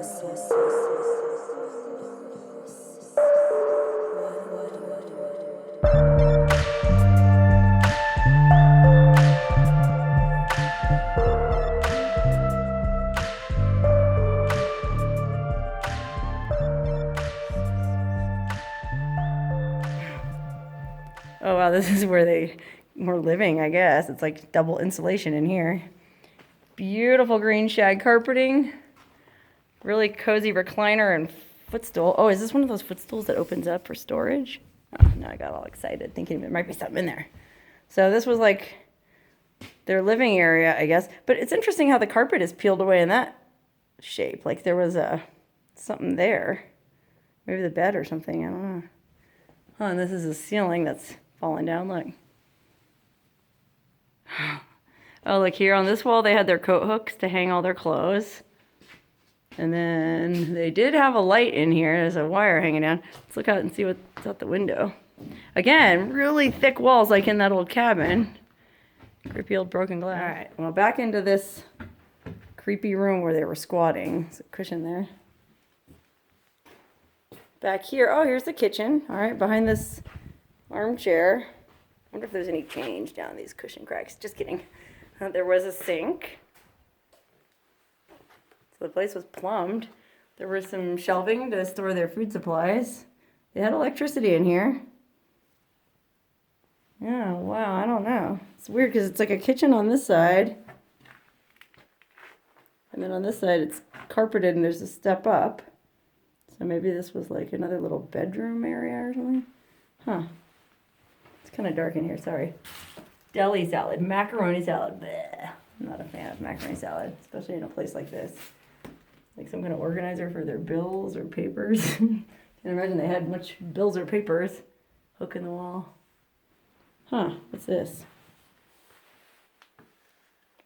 Oh wow, this is where they were living, I guess. It's like double insulation in here. Beautiful green shag carpeting. Really cozy recliner and footstool. Oh, is this one of those footstools that opens up for storage? Oh, no, I got all excited thinking there might be something in there. So this was like their living area, I guess. But it's interesting how the carpet is peeled away in that shape. Like there was something there. Maybe the bed or something, I don't know. Oh, and this is a ceiling that's fallen down, look. Oh, look here on this wall, they had their coat hooks to hang all their clothes. And then they did have a light in here. There's a wire hanging down. Let's look out and see what's out the window. Again, really thick walls like in that old cabin. Creepy old broken glass. All right, well, back into this creepy room where they were squatting. There's a cushion there. Back here, oh, here's the kitchen. All right, behind this armchair. I wonder if there's any change down these cushion cracks. Just kidding. There was a sink. So the place was plumbed. There was some shelving to store their food supplies. They had electricity in here. Yeah, wow, I don't know. It's weird because it's like a kitchen on this side. And then on this side it's carpeted and there's a step up. So maybe this was like another little bedroom area or something. Huh. It's kind of dark in here, sorry. Deli salad, macaroni salad. Bleh. I'm not a fan of macaroni salad, especially in a place like this. Like some kind of organizer for their bills or papers. Can't imagine they had much bills or papers. Hook in the wall. Huh, what's this?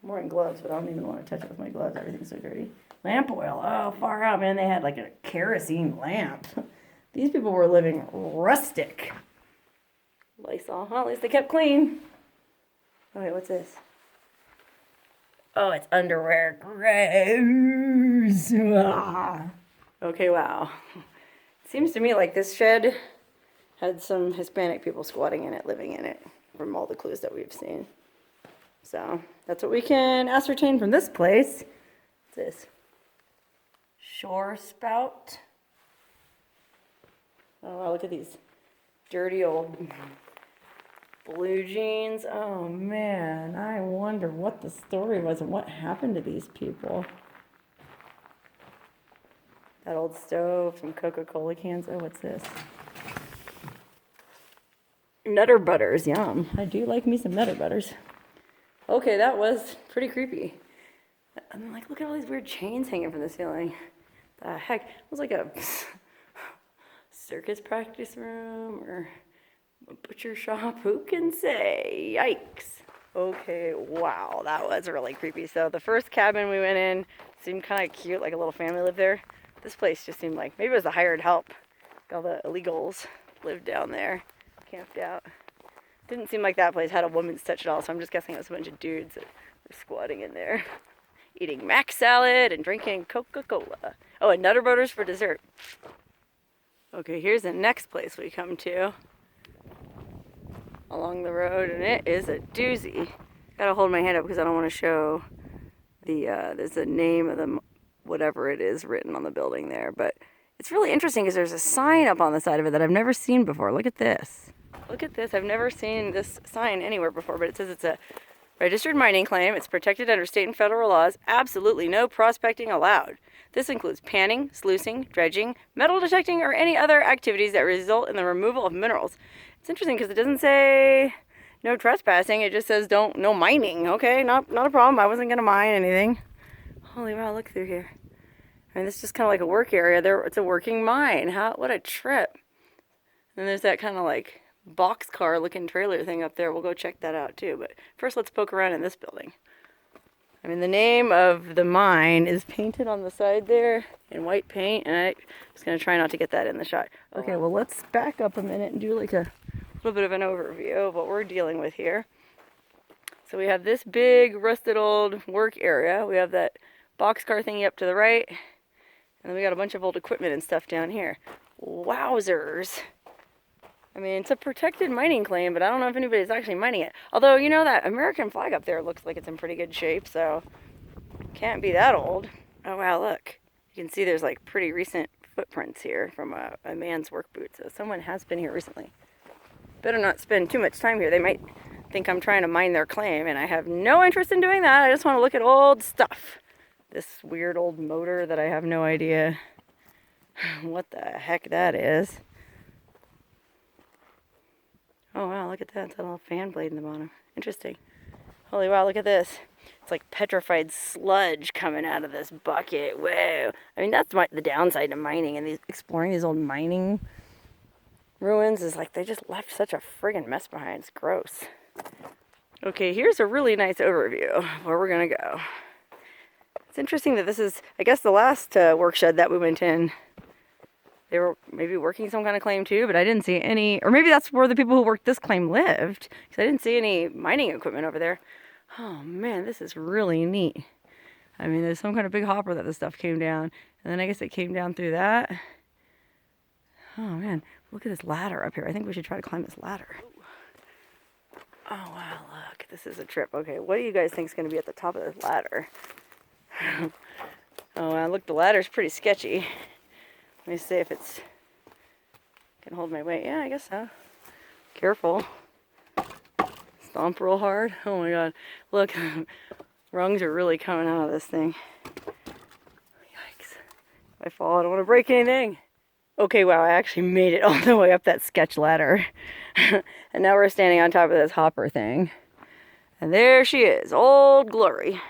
I'm wearing gloves, but I don't even want to touch it with my gloves. Everything's so dirty. Lamp oil. Oh, far out, man. They had like a kerosene lamp. These people were living rustic. Lysol. Well, at least they kept clean. Oh, wait, what's this? Oh, it's underwear. Gross. Ah. Okay, wow. Seems to me like this shed had some Hispanic people squatting in it, living in it, from all the clues that we've seen. So that's what we can ascertain from this place. What's this? Shore spout. Oh, wow, look at these dirty old blue jeans. Oh, man, I wonder what the story was and what happened to these people. That old stove, some Coca-Cola cans. Oh, what's this? Nutter butters, yum. I do like me some nutter butters. Okay, that was pretty creepy. I'm like, look at all these weird chains hanging from the ceiling. The heck? It was like a circus practice room or a butcher shop. Who can say? Yikes. Okay, wow, that was really creepy. So the first cabin we went in seemed kind of cute, like a little family lived there. This place just seemed like, maybe it was the hired help. All the illegals lived down there, camped out. Didn't seem like that place had a woman's touch at all, so I'm just guessing it was a bunch of dudes that were squatting in there, eating mac salad and drinking Coca-Cola. Oh, and Nutter Butters for dessert. Okay, here's the next place we come to along the road, and it is a doozy. Gotta hold my hand up because I don't want to show there's the name of the whatever it is written on the building there, but it's really interesting because there's a sign up on the side of it that I've never seen before. Look at this. Look at this. I've never seen this sign anywhere before, but it says it's a registered mining claim. It's protected under state and federal laws. Absolutely no prospecting allowed. This includes panning, sluicing, dredging, metal detecting, or any other activities that result in the removal of minerals. It's interesting because it doesn't say no trespassing. It just says no mining. Okay, not a problem. I wasn't going to mine anything. Holy wow, look through here. I mean, this is just kind of like a work area. It's a working mine. What a trip. And there's that kind of like boxcar looking trailer thing up there. We'll go check that out too. But first, let's poke around in this building. I mean, the name of the mine is painted on the side there in white paint, and I'm just going to try not to get that in the shot. Okay, well, let's back up a minute and do like a little bit of an overview of what we're dealing with here. So we have this big rusted old work area. We have that boxcar thingy up to the right. And then we got a bunch of old equipment and stuff down here. Wowzers. I mean, it's a protected mining claim, but I don't know if anybody's actually mining it. Although, you know, that American flag up there looks like it's in pretty good shape, so can't be that old. Oh, wow, look. You can see there's like pretty recent footprints here from a man's work boot, so someone has been here recently. Better not spend too much time here. They might think I'm trying to mine their claim, and I have no interest in doing that. I just want to look at old stuff. This weird old motor that I have no idea what the heck that is. Oh wow, look at that. It's got a little fan blade in the bottom. Interesting. Holy wow, look at this. It's like petrified sludge coming out of this bucket. Whoa. I mean, that's the downside to mining and exploring these old mining ruins is like they just left such a friggin' mess behind. It's gross. Okay, here's a really nice overview of where we're gonna go. It's interesting that this is, I guess, the last work shed that we went in. They were maybe working some kind of claim too, but I didn't see any, or maybe that's where the people who worked this claim lived, because I didn't see any mining equipment over there. Oh man, this is really neat. I mean, there's some kind of big hopper that the stuff came down, and then I guess it came down through that. Oh man, look at this ladder up here. I think we should try to climb this ladder. Oh wow, look, this is a trip. Okay, what do you guys think is going to be at the top of this ladder? Oh wow, look, the ladder's pretty sketchy. Let me see if it's can hold my weight. Yeah, I guess so. Careful. Stomp real hard. Oh my god. Look, rungs are really coming out of this thing. Yikes. If I fall, I don't want to break anything. Okay, wow, I actually made it all the way up that sketch ladder. And now we're standing on top of this hopper thing. And there she is, Old Glory.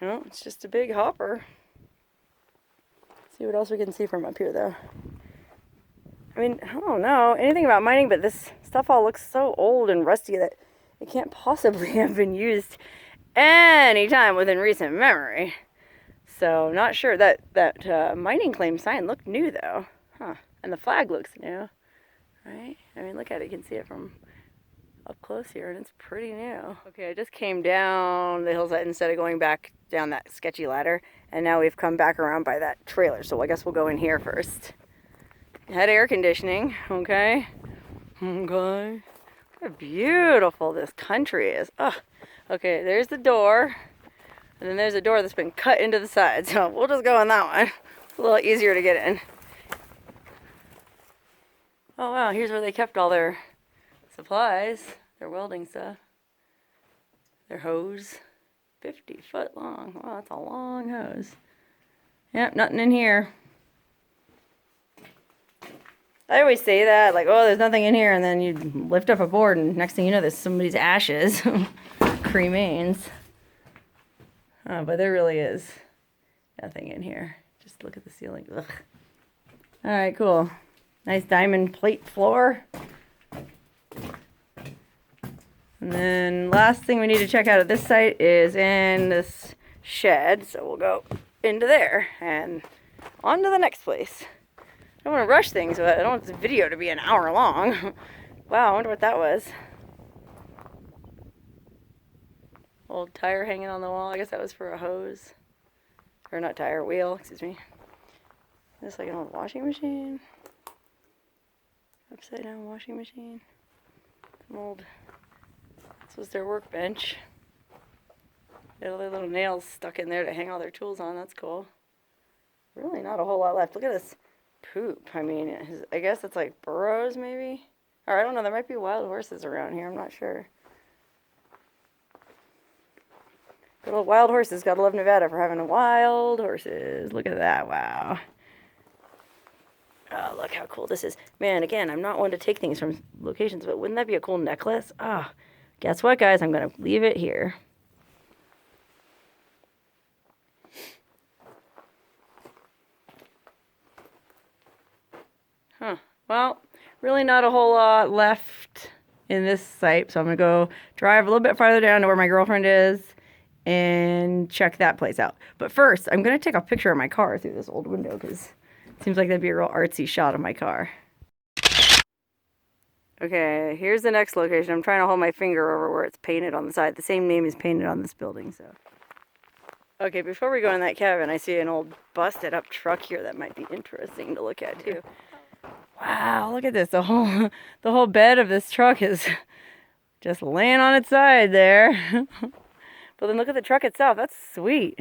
No, it's just a big hopper. Let's see what else we can see from up here, though. I mean, I don't know anything about mining, but this stuff all looks so old and rusty that it can't possibly have been used any time within recent memory. So, not sure. That mining claim sign looked new, though. Huh. And the flag looks new. Right? I mean, look at it. You can see it from up close here, and it's pretty new. Okay, I just came down the hillside instead of going back down that sketchy ladder, and now we've come back around by that trailer, so I guess we'll go in here first. It had air conditioning, okay? Okay. Look how beautiful this country is. Oh, okay, there's the door, and then there's a door that's been cut into the side, so we'll just go in that one. It's a little easier to get in. Oh wow, here's where they kept all their supplies, their welding stuff, their hose, 50 foot long. Wow, that's a long hose. Yep, nothing in here. I always say that, like, oh, there's nothing in here, and then you lift up a board, and next thing you know, there's somebody's ashes, cremains. But there really is nothing in here. Just look at the ceiling. Ugh. All right, cool. Nice diamond plate floor. And then last thing we need to check out at this site is in this shed. So we'll go into there and on to the next place. I don't want to rush things, but I don't want this video to be an hour long. Wow, I wonder what that was. Old tire hanging on the wall. I guess that was for a hose. Or not tire, wheel, excuse me. This like an old washing machine. Upside down washing machine. Some old, this was their workbench. They had all their little nails stuck in there to hang all their tools on. That's cool. Really not a whole lot left. Look at this poop. I mean, I guess it's like burrows maybe? Or I don't know, there might be wild horses around here. I'm not sure. Good old wild horses. Gotta love Nevada for having wild horses. Look at that. Wow. Oh, look how cool this is. Man, again, I'm not one to take things from locations, but wouldn't that be a cool necklace? Ah, oh, guess what, guys? I'm going to leave it here. Huh. Well, really not a whole lot left in this site, so I'm going to go drive a little bit farther down to where my girlfriend is and check that place out. But first, I'm going to take a picture of my car through this old window because seems like that'd be a real artsy shot of my car. Okay, here's the next location. I'm trying to hold my finger over where it's painted on the side. The same name is painted on this building, so. Okay, before we go in that cabin, I see an old busted up truck here that might be interesting to look at too. Wow, look at this. The whole bed of this truck is just laying on its side there. But then look at the truck itself. That's sweet.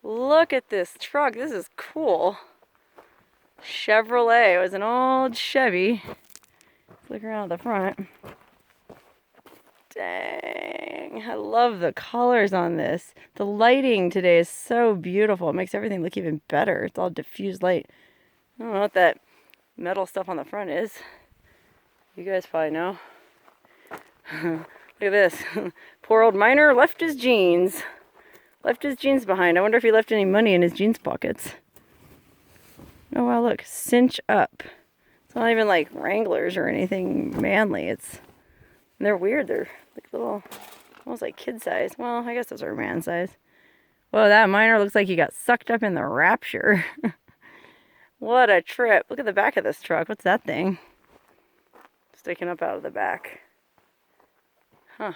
Look at this truck. This is cool. Chevrolet. It was an old Chevy. Let's look around at the front. Dang, I love the colors on this. The lighting today is so beautiful. It makes everything look even better. It's all diffused light. I don't know what that metal stuff on the front is. You guys probably know. Look at this. Poor old miner left his jeans. Left his jeans behind. I wonder if he left any money in his jeans pockets. Oh wow, look. Cinch up. It's not even like Wranglers or anything manly. They're weird. They're like little, almost like kid size. Well, I guess those are man size. Whoa, that miner looks like he got sucked up in the rapture. What a trip. Look at the back of this truck. What's that thing? Sticking up out of the back. Huh.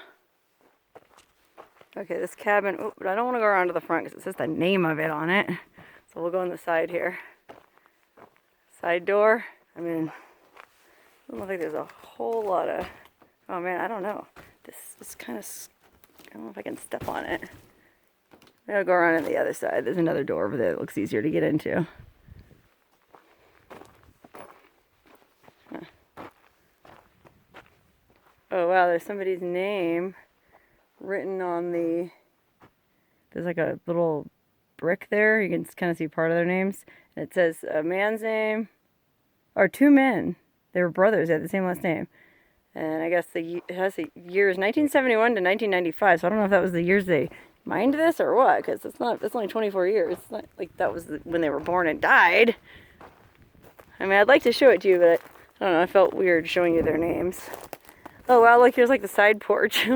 Okay, this cabin, oh, but I don't want to go around to the front because it says the name of it on it. So we'll go on the side here. Side door. I mean, I don't think there's a whole lot of, oh man, I don't know. This is kind of, I don't know if I can step on it. I'll go around on the other side. There's another door over there that looks easier to get into. Huh. Oh wow, there's somebody's name written on the, there's like a little brick there. You can kind of see part of their names. And it says a man's name, or two men. They were brothers. They had the same last name. And I guess it has the years 1971 to 1995. So I don't know if that was the years they mined this or what, because it's only 24 years. It's not like that was when they were born and died. I mean, I'd like to show it to you, but I don't know. I felt weird showing you their names. Oh wow, look, here's like the side porch.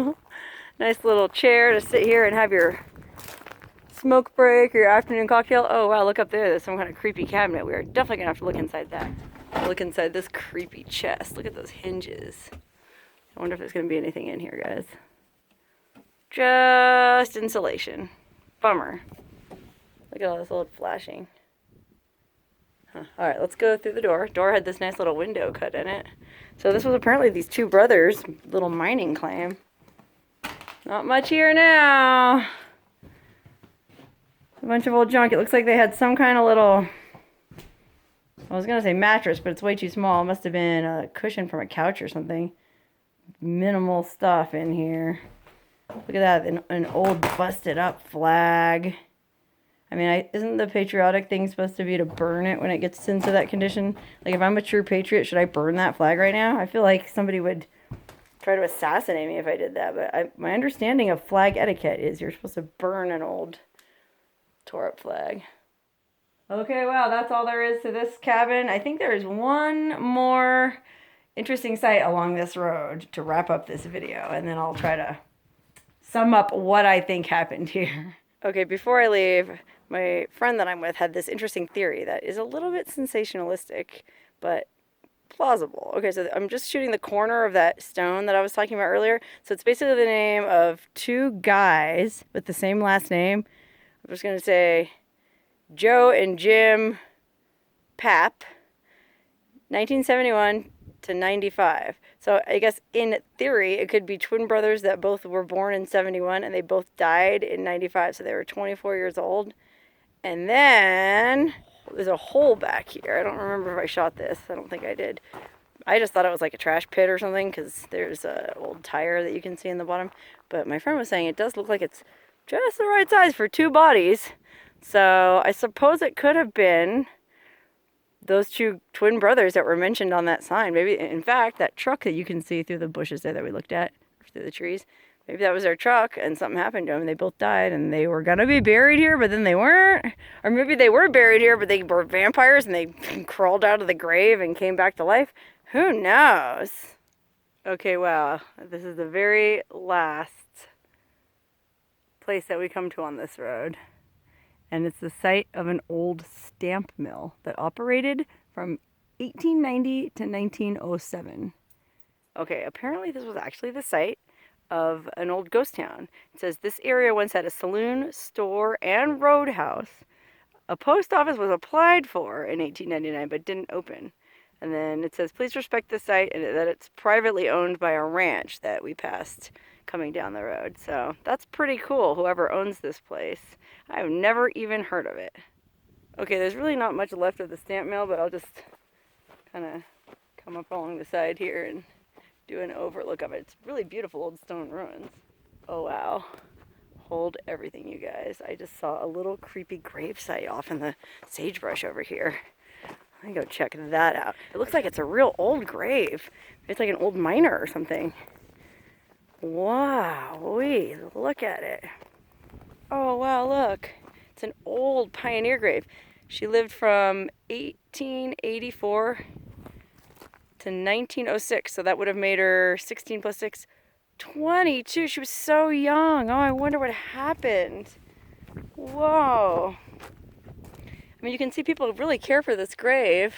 Nice little chair to sit here and have your smoke break or your afternoon cocktail. Oh wow, look up there. There's some kind of creepy cabinet. We are definitely gonna have to look inside that. Look inside this creepy chest. Look at those hinges. I wonder if there's gonna be anything in here, guys. Just insulation. Bummer. Look at all this old flashing. Huh. All right, let's go through the door. Door had this nice little window cut in it. So this was apparently these two brothers' little mining claim. Not much here now. A bunch of old junk. It looks like they had some kind of little, I was going to say mattress, but it's way too small. It must have been a cushion from a couch or something. Minimal stuff in here. Look at that, an old busted up flag. I mean, isn't the patriotic thing supposed to be to burn it when it gets into that condition? Like, if I'm a true patriot, should I burn that flag right now? I feel like somebody would try to assassinate me if I did that. But my understanding of flag etiquette is you're supposed to burn an old tore up flag. Okay, wow, that's all there is to this cabin. I think there's one more interesting sight along this road to wrap up this video, and then I'll try to sum up what I think happened here. Okay, before I leave, my friend that I'm with had this interesting theory that is a little bit sensationalistic, but plausible. Okay, so I'm just shooting the corner of that stone that I was talking about earlier. So it's basically the name of two guys with the same last name. I'm just going to say Joe and Jim Papp, 1971 to 95. So I guess in theory, it could be twin brothers that both were born in 71 and they both died in 95. So they were 24 years old. And then there's a hole back here. I don't remember if I shot this. I don't think I did. I just thought it was like a trash pit or something because there's an old tire that you can see in the bottom. But my friend was saying it does look like it's just the right size for two bodies. So I suppose it could have been those two twin brothers that were mentioned on that sign. Maybe, in fact, that truck that you can see through the bushes there that we looked at, through the trees, maybe that was their truck and something happened to them and they both died and they were going to be buried here, but then they weren't. Or maybe they were buried here, but they were vampires and they crawled out of the grave and came back to life. Who knows? Okay, wow. This is the very last place that we come to on this road. And it's the site of an old stamp mill that operated from 1890 to 1907. Okay, apparently this was actually the site of an old ghost town. It says this area once had a saloon, store, and roadhouse. A post office was applied for in 1899 but didn't open. And then it says, please respect the site and that it's privately owned by a ranch that we passed coming down the road. So that's pretty cool, whoever owns this place. I've never even heard of it. Okay, there's really not much left of the stamp mail, but I'll just kind of come up along the side here and do an overlook of it. It's really beautiful old stone ruins. Oh, wow. Hold everything, you guys. I just saw a little creepy gravesite off in the sagebrush over here. Let me go check that out. It looks like it's a real old grave. It's like an old miner or something. Wow, look at it. Oh, wow, look. It's an old pioneer grave. She lived from 1884 to 1906, so that would have made her 16 plus 6, 22. She was so young. Oh, I wonder what happened. Whoa. I mean, you can see people really care for this grave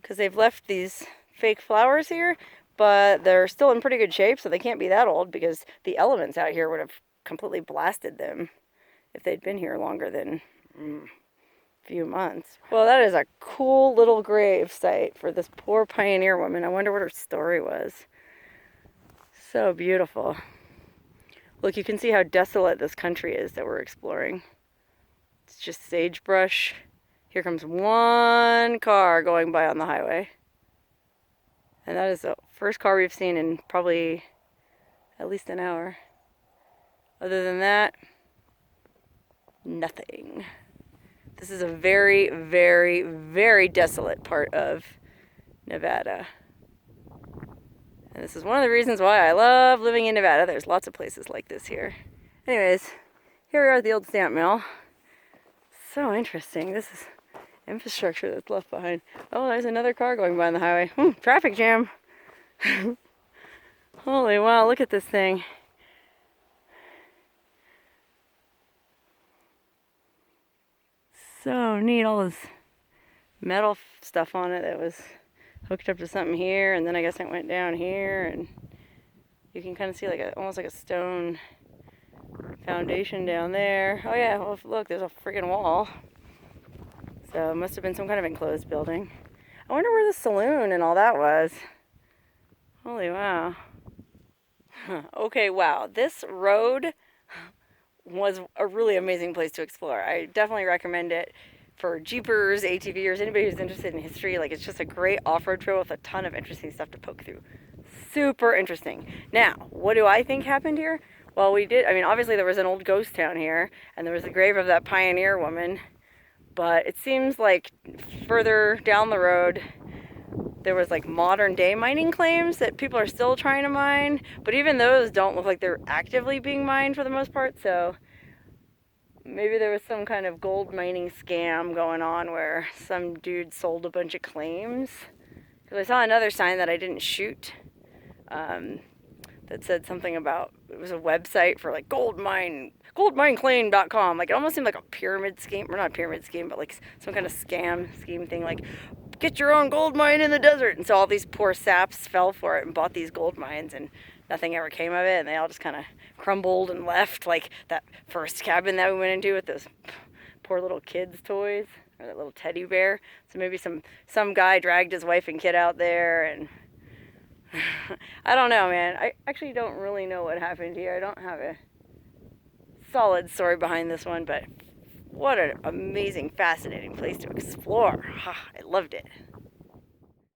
because they've left these fake flowers here, but they're still in pretty good shape, so they can't be that old because the elements out here would have completely blasted them if they'd been here longer than a few months. Well, that is a cool little grave site for this poor pioneer woman. I wonder what her story was. So beautiful. Look, you can see how desolate this country is that we're exploring. It's just sagebrush. Here comes one car going by on the highway. And that is the first car we've seen in probably at least an hour. Other than that, nothing. This is a very, very, very desolate part of Nevada. And this is one of the reasons why I love living in Nevada. There's lots of places like this here. Anyways, here we are at the old stamp mill. So interesting. This is infrastructure that's left behind. Oh, there's another car going by on the highway. Traffic jam. Holy wow, look at this thing. So neat, all this metal stuff on it that was hooked up to something here, and then I guess it went down here, and you can kind of see like almost like a stone foundation down there. Oh yeah, well, look, there's a freaking wall. So it must have been some kind of enclosed building. I wonder where the saloon and all that was. Holy wow. Okay, wow. This road was a really amazing place to explore. I definitely recommend it for Jeepers, ATVers, anybody who's interested in history. Like, it's just a great off-road trail with a ton of interesting stuff to poke through. Super interesting. Now, what do I think happened here? Well, obviously there was an old ghost town here, and there was the grave of that pioneer woman, but it seems like further down the road, there was like modern day mining claims that people are still trying to mine, but even those don't look like they're actively being mined for the most part, so maybe there was some kind of gold mining scam going on where some dude sold a bunch of claims. Because I saw another sign that I didn't shoot, that said something about, it was a website for like goldmineclaim.com. Like, it almost seemed like a pyramid scheme, or not a pyramid scheme, but like some kind of scheme thing, like, get your own gold mine in the desert. And so all these poor saps fell for it and bought these gold mines, and nothing ever came of it, and they all just kind of crumbled and left, like that first cabin that we went into with those poor little kids' toys, or that little teddy bear. So maybe some guy dragged his wife and kid out there, and I don't know, man. I actually don't really know what happened here. I don't have a solid story behind this one, but what an amazing, fascinating place to explore. I loved it.